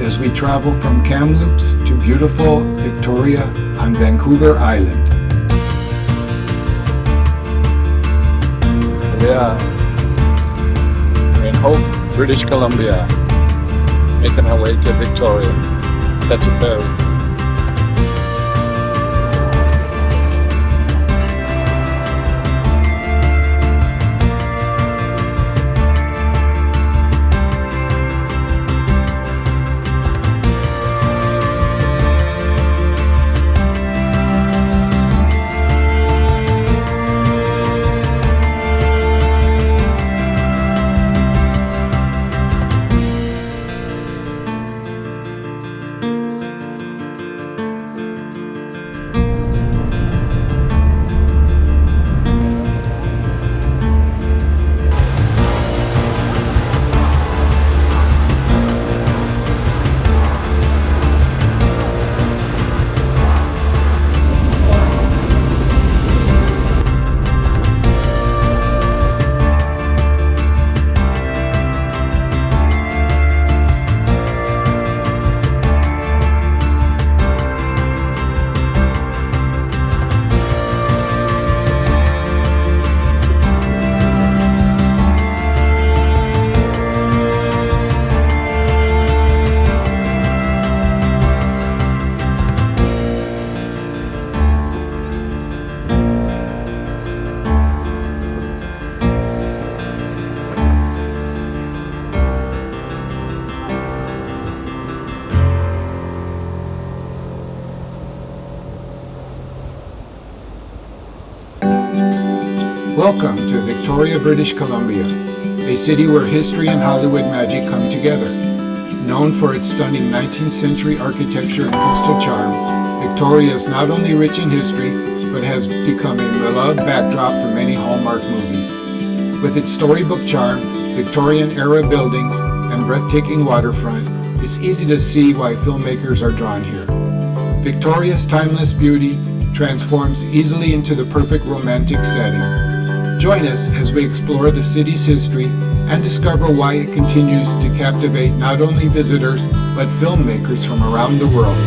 as we travel from Kamloops to beautiful Victoria on Vancouver Island. Yeah, we're in Hope, British Columbia, making our way to Victoria. That's a ferry. Welcome to Victoria, British Columbia, a city where history and Hollywood magic come together. Known for its stunning 19th century architecture and coastal charm, Victoria is not only rich in history, but has become a beloved backdrop for many Hallmark movies. With its storybook charm, Victorian-era buildings, and breathtaking waterfront, it's easy to see why filmmakers are drawn here. Victoria's timeless beauty transforms easily into the perfect romantic setting. Join us as we explore the city's history and discover why it continues to captivate not only visitors, but filmmakers from around the world.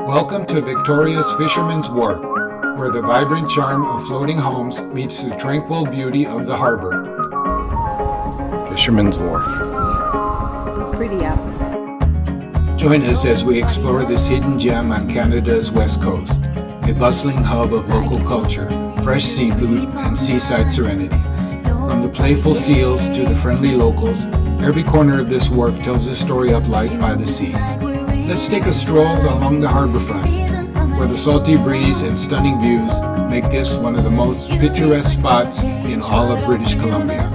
Welcome to Victoria's Fisherman's Wharf, where the vibrant charm of floating homes meets the tranquil beauty of the harbor. Fisherman's Wharf. Pretty out. Join us as we explore this hidden gem on Canada's west coast, a bustling hub of local culture, fresh seafood, and seaside serenity. From the playful seals to the friendly locals, every corner of this wharf tells the story of life by the sea. Let's take a stroll along the harborfront, where the salty breeze and stunning views make this one of the most picturesque spots in all of British Columbia.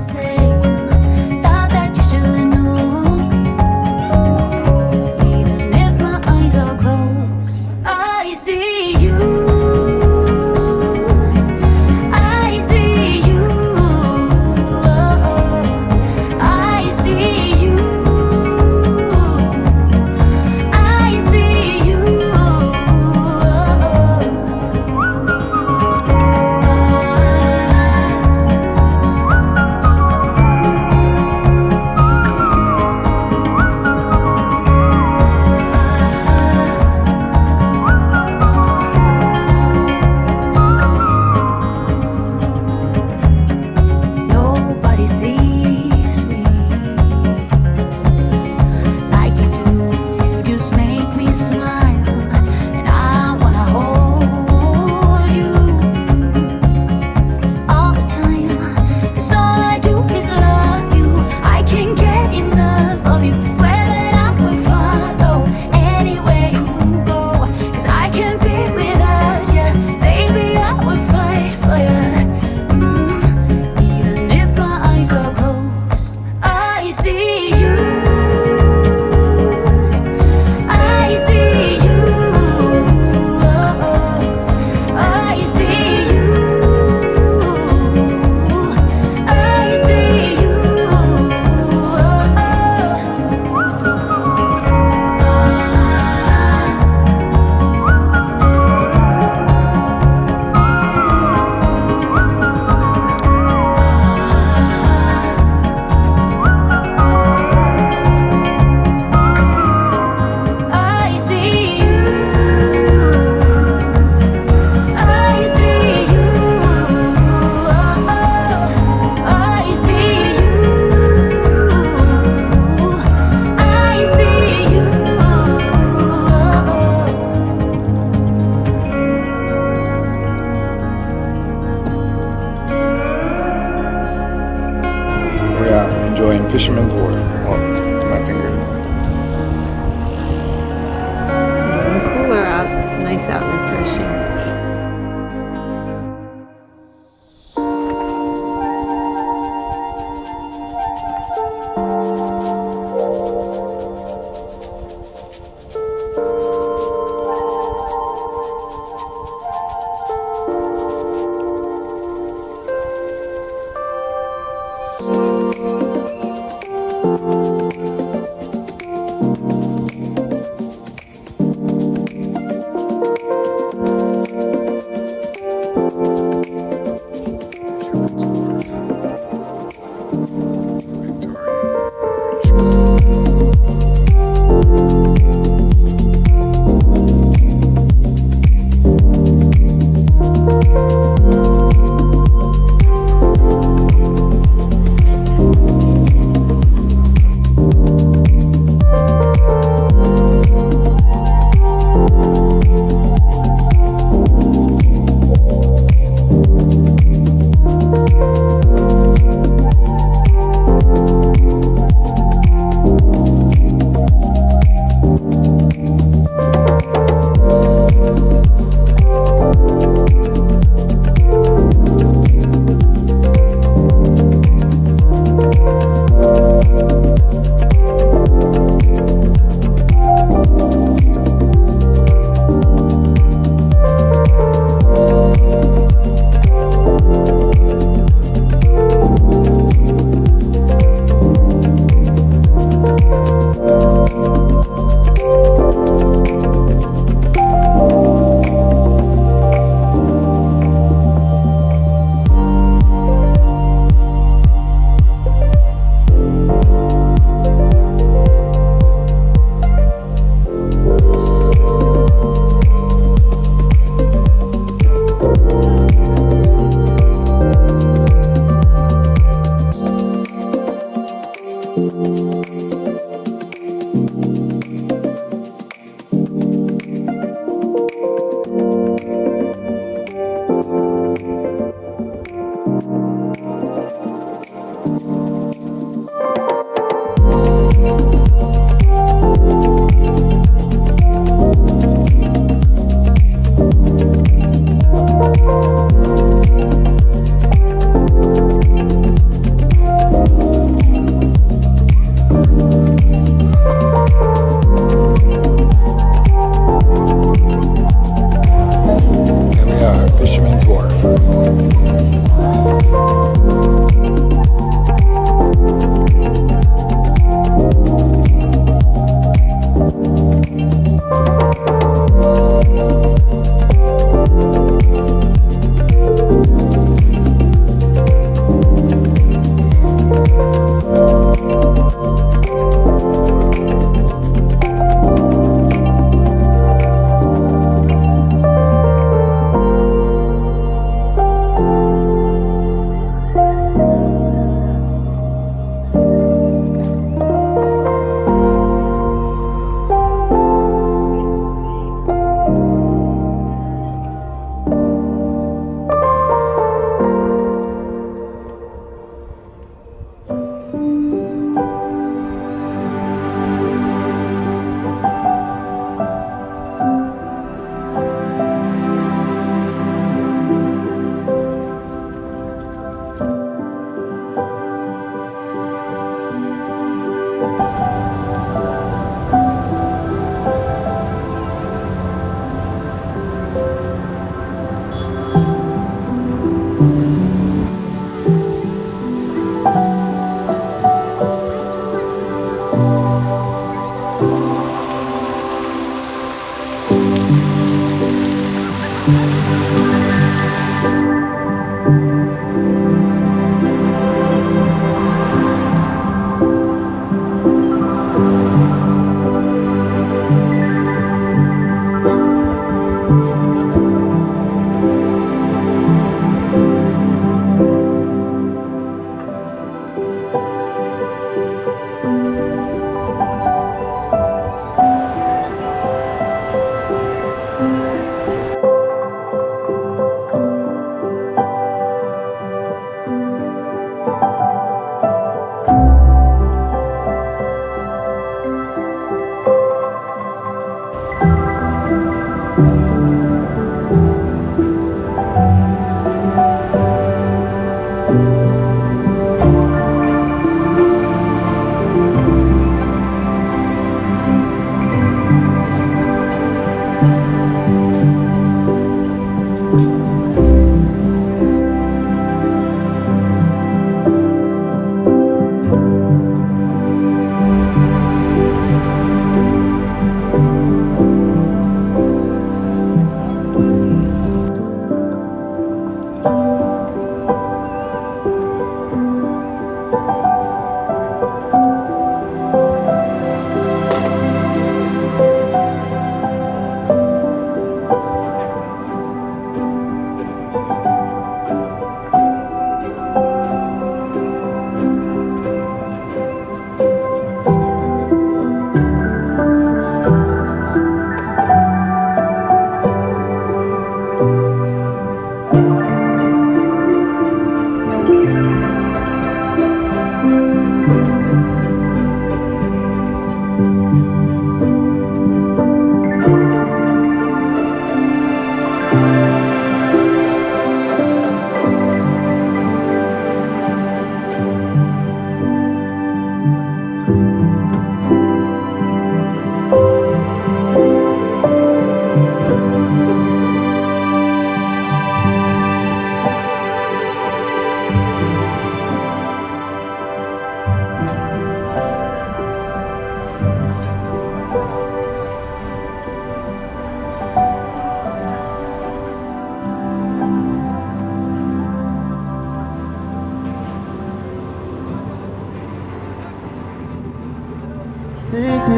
Fisherman's Wharf. Oh, my finger. Getting cooler out. It's nice out, refreshing.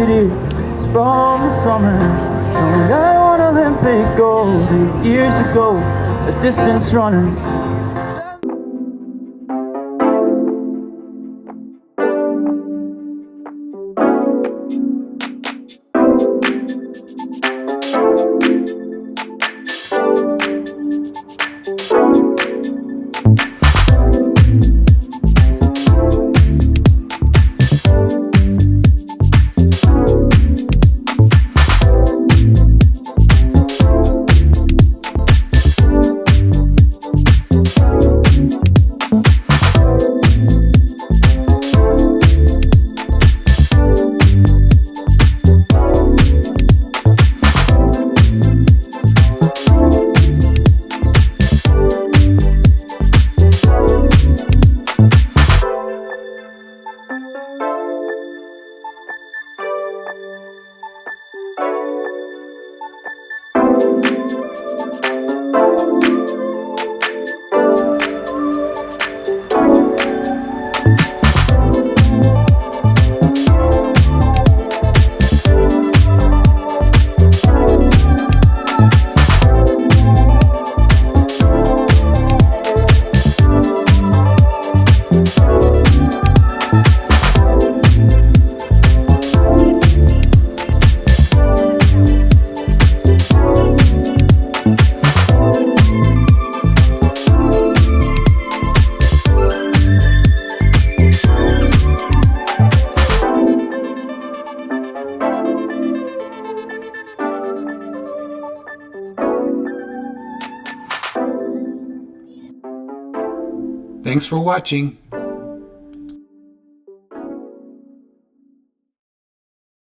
city is from the summer. Song I won Olympic gold 8 years ago, a distance runner. Thanks for watching.